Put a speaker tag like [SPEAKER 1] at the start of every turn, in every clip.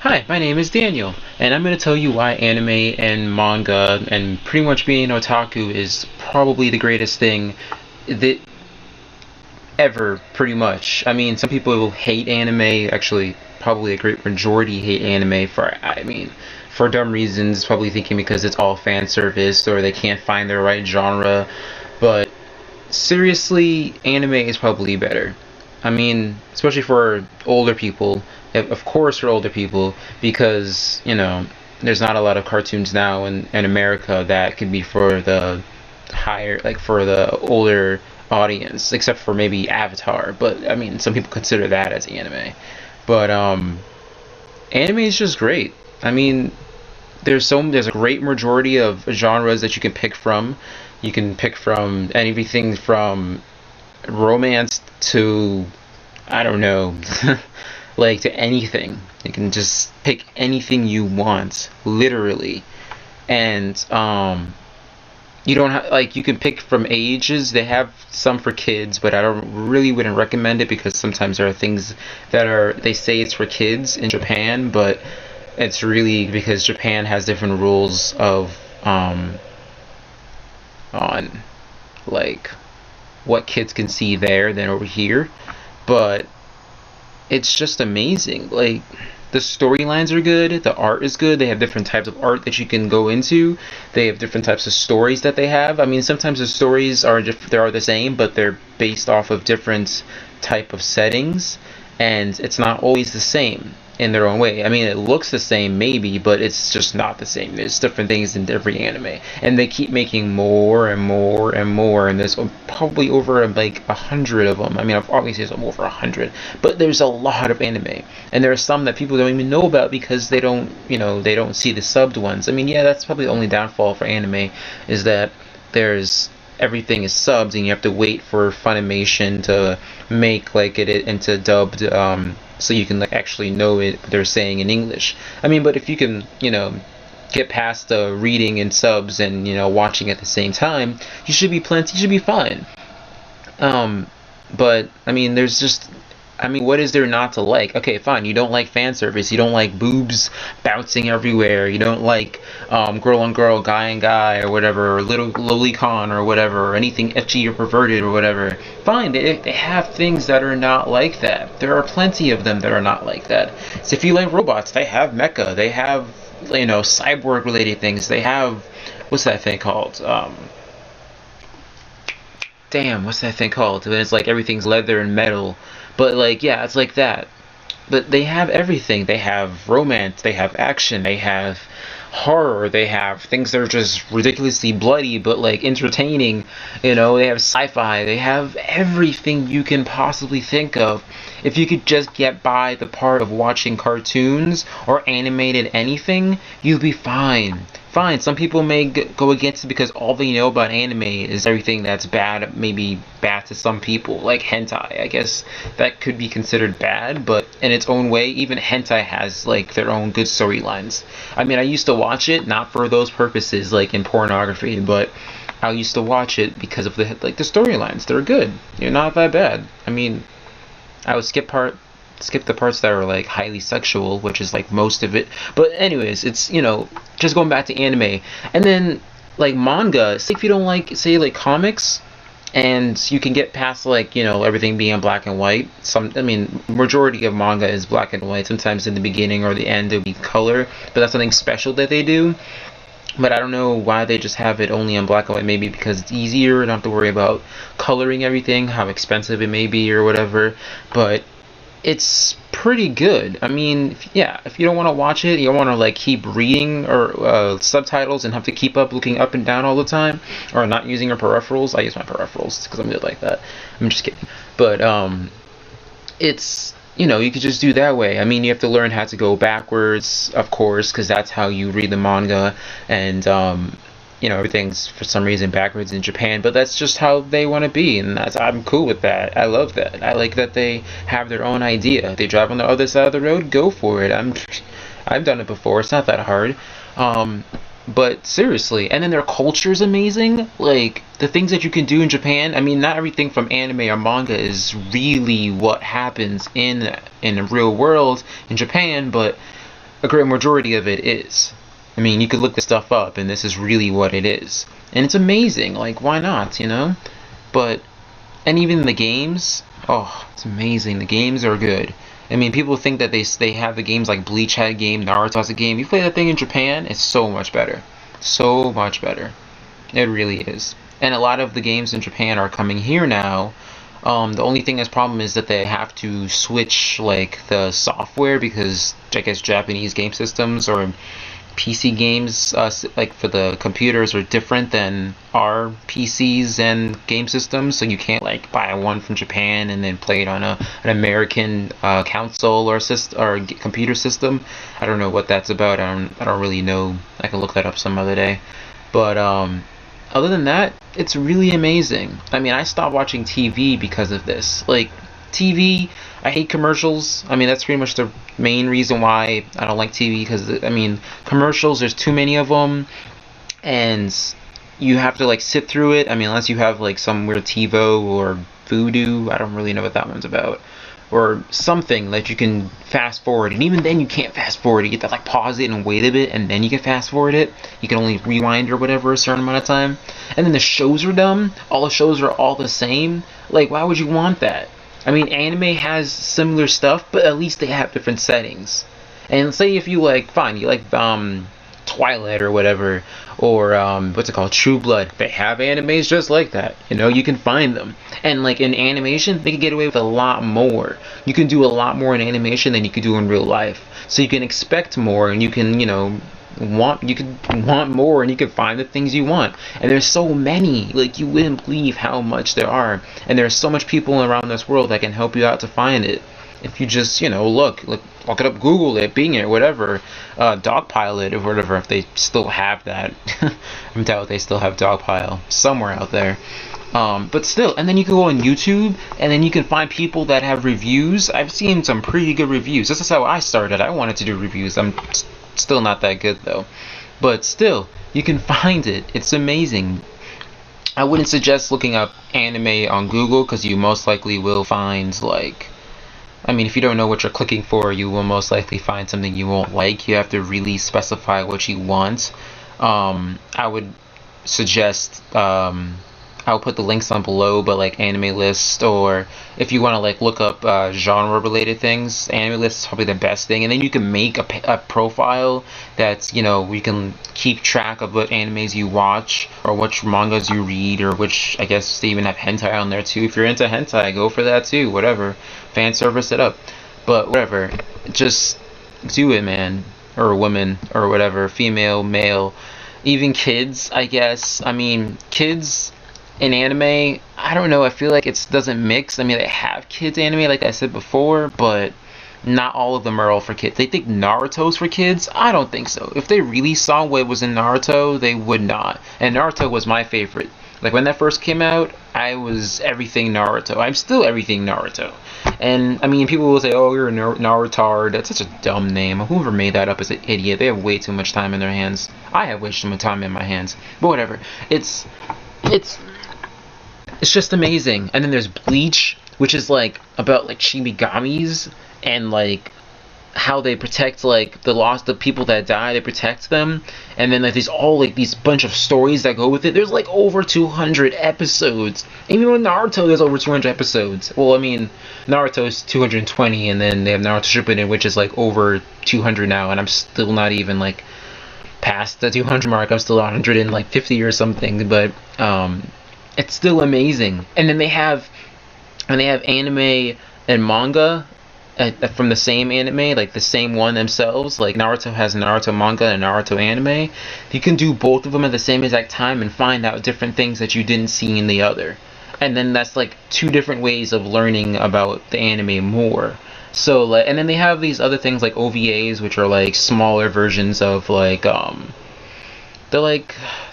[SPEAKER 1] Hi, my name is Daniel, and I'm going to tell you why anime and manga and pretty much being an otaku is probably the greatest thing that ever, pretty much. I mean, some people will hate anime, actually, probably a great majority hate anime for dumb reasons, probably thinking because it's all fan service or they can't find their right genre. But seriously, anime is probably better. I mean, especially for older people, of course for older people, because, there's not a lot of cartoons now in America that could be for the higher, like for the older audience, except for maybe Avatar. But I mean, some people consider that as anime. But anime is just great. I mean, there's a great majority of genres that you can pick from. You can pick from anything from romance to, I don't know, like to anything. You can just pick anything you want, literally. And you don't have, like, you can pick from ages. They have some for kids, but I don't really wouldn't recommend it because sometimes there are things that are, they say it's for kids in Japan, but it's really because Japan has different rules of on like what kids can see there than over here. But it's just amazing. Like, the storylines are good, the art is good. They have different types of art that you can go into. They have different types of stories that they have. I mean, sometimes the stories are they are the same, but they're based off of different type of settings, and it's not always the same in their own way. I mean, it looks the same maybe, but it's just not the same. There's different things in every anime, and they keep making more and more and more. And there's probably over like 100 of them. I mean, obviously there's over 100, but there's a lot of anime, and there are some that people don't even know about because they don't, they don't see the subbed ones. I mean, yeah, that's probably the only downfall for anime is that there's everything is subbed and you have to wait for Funimation to make like it into dubbed, so you can like actually know it what they're saying in English. I mean, but if you can, get past the reading and subs and watching at the same time, you should be fine. But I mean, there's just, I mean, what is there not to like? Okay, fine. You don't like fan service. You don't like boobs bouncing everywhere. You don't like girl on girl, guy on guy, or whatever, or little lolicon or whatever, or anything etchy or perverted or whatever. Fine. They have things that are not like that. There are plenty of them that are not like that. So if you like robots, they have mecha. They have cyborg related things. They have, what's that thing called? Damn, what's that thing called? When it's like everything's leather and metal. But like, yeah, it's like that. But they have everything. They have romance, they have action, they have horror, they have things that are just ridiculously bloody but like entertaining. They have sci-fi, they have everything you can possibly think of. If you could just get by the part of watching cartoons or animated anything, you'll be fine. Fine, some people may go against it because all they know about anime is everything that's bad, maybe bad to some people, like hentai. I guess that could be considered bad, but in its own way, even hentai has like their own good storylines. I mean, I used to watch it not for those purposes, like in pornography, but I used to watch it because of the storylines. They're good. They're not that bad. I mean, I would skip the parts that are like highly sexual, which is like most of it. But anyways, it's just going back to anime, and then like manga. Say if you don't like, say, like comics, and you can get past like everything being black and white. I mean, majority of manga is black and white. Sometimes in the beginning or the end it'll be color, but that's something special that they do. But I don't know why they just have it only in black and white. Maybe because it's easier and don't have to worry about coloring everything, how expensive it may be or whatever. But it's pretty good. I mean, yeah, if you don't want to watch it, you don't want to like keep reading or subtitles and have to keep up looking up and down all the time, or not using your peripherals. I use my peripherals because I'm good like that. I'm just kidding. But it's you could just do that way. I mean, you have to learn how to go backwards, of course, because that's how you read the manga, and everything's for some reason backwards in Japan, but that's just how they want to be, and I'm cool with that. I love that. I like that they have their own idea. They drive on the other side of the road, go for it. I've done it before. It's not that hard. But seriously, and then their culture is amazing. Like, the things that you can do in Japan. I mean, not everything from anime or manga is really what happens in the real world in Japan, but a great majority of it is. I mean, you could look this stuff up, and this is really what it is. And it's amazing. Like, why not, you know? But, and even the games, oh, it's amazing. The games are good. I mean, people think that they have the games like Bleach had a game, Naruto has a game. You play that thing in Japan, it's so much better. So much better. It really is. And a lot of the games in Japan are coming here now. The only thing that's problem is that they have to switch like the software because I guess Japanese game systems or PC games, like for the computers, are different than our PCs and game systems. So you can't like buy one from Japan and then play it on an American console or computer system. I don't know what that's about. I don't really know. I can look that up some other day. But other than that, it's really amazing. I mean, I stopped watching TV because of this. Like, TV, I hate commercials. I mean, that's pretty much the main reason why I don't like TV, because, I mean, commercials, there's too many of them, and you have to, like, sit through it. I mean, unless you have, like, some weird TiVo or Voodoo. I don't really know what that one's about. Or something that you can fast forward, and even then you can't fast forward. You get to like pause it and wait a bit, and then you can fast forward it. You can only rewind or whatever a certain amount of time. And then the shows are dumb. All the shows are all the same. Like, why would you want that? I mean, anime has similar stuff, but at least they have different settings. And say if you like, fine, you like Twilight or whatever, or what's it called, True Blood. They have animes just like that. You know, you can find them. And like in animation, they can get away with a lot more. You can do a lot more in animation than you could do in real life. So you can expect more, and you can, you know, want more, and you can find the things you want. And there's so many, like you wouldn't believe how much there are. And there's so much people around this world that can help you out to find it. If you just, you know, look it up, Google it, Bing it, whatever, Dogpile it, or whatever, if they still have that. I doubt they still have Dogpile somewhere out there. But still, and then you can go on YouTube, and then you can find people that have reviews. I've seen some pretty good reviews. This is how I started. I wanted to do reviews. I'm still not that good, though. But still, you can find it. It's amazing. I wouldn't suggest looking up anime on Google, because you most likely will find, like... I mean, if you don't know what you're clicking for, you will most likely find something you won't like. You have to really specify what you want. I would suggest... I'll put the links down below, but like Anime List, or if you want to like look up genre related things, Anime List is probably the best thing. And then you can make a profile that's, you know, you can keep track of what animes you watch, or which mangas you read, or which, I guess they even have hentai on there too. If you're into hentai, go for that too, whatever. Fan service it up. But whatever, just do it, man, or woman, or whatever, female, male, even kids, I guess. I mean, kids in anime, I don't know, I feel like it doesn't mix. I mean, they have kids anime, like I said before, but not all of them are all for kids. They think Naruto's for kids? I don't think so. If they really saw what was in Naruto, they would not. And Naruto was my favorite. Like, when that first came out, I was everything Naruto. I'm still everything Naruto. And, I mean, people will say, oh, you're a Narutard. That's such a dumb name. Whoever made that up is an idiot. They have way too much time in their hands. I have way too much time in my hands. But whatever. It's just amazing. And then there's Bleach, which is like about like shinigamis and like how they protect like the people that die, they protect them. And then like there's all like these bunch of stories that go with it. There's like over 200 episodes. Even with Naruto, there's over 200 episodes. Well, I mean, Naruto's 220, and then they have Naruto Shippuden, which is like over 200 now, and I'm still not even like past the 200 mark. I'm still 150 or something, but it's still amazing. And then they have anime and manga from the same anime, like the same one themselves. Like Naruto has Naruto manga and Naruto anime. You can do both of them at the same exact time and find out different things that you didn't see in the other. And then that's like two different ways of learning about the anime more. So like, and then they have these other things like OVAs, which are like smaller versions of like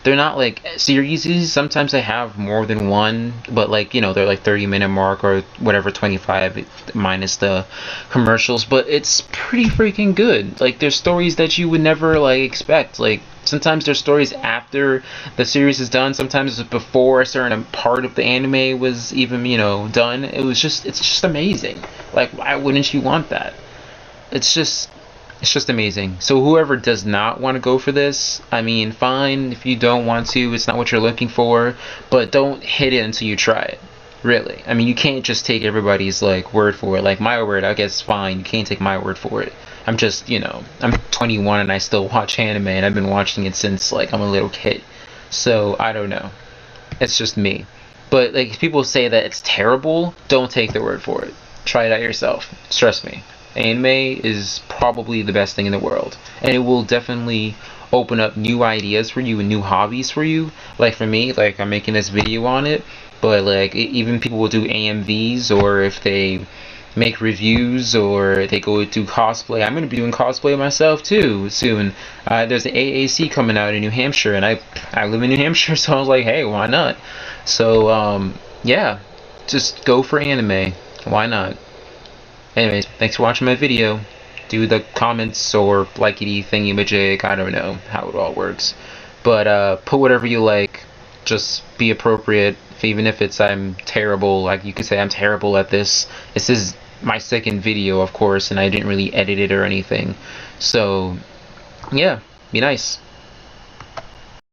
[SPEAKER 1] they're not like series. Sometimes they have more than one, but like, you know, they're like 30-minute mark or whatever, 25 minus the commercials. But it's pretty freaking good. Like, there's stories that you would never like expect. Like, sometimes there's stories after the series is done. Sometimes it's before a certain part of the anime was even, you know, done. It's just amazing. Like, why wouldn't you want that? It's It's just amazing. So whoever does not want to go for this, I mean, fine if you don't want to. It's not what you're looking for, but don't hit it until you try it. Really. I mean, you can't just take everybody's like word for it. Like my word, I guess fine. You can't take my word for it. I'm just, I'm 21 and I still watch anime, and I've been watching it since like I'm a little kid. So I don't know. It's just me. But like if people say that it's terrible, don't take their word for it. Try it out yourself. Trust me. Anime is probably the best thing in the world, and it will definitely open up new ideas for you and new hobbies for you. Like for me, like I'm making this video on it, but like even people will do AMVs, or if they make reviews, or they go do cosplay. I'm gonna be doing cosplay myself too soon. There's an AAC coming out in New Hampshire, and I live in New Hampshire, so I was like, hey, why not? So yeah, just go for anime. Why not? Anyways, thanks for watching my video. Do the comments or likey thingy majig. I don't know how it all works, but put whatever you like. Just be appropriate. Even if it's I'm terrible, like you could say I'm terrible at this. This is my second video, of course, and I didn't really edit it or anything. So yeah, be nice.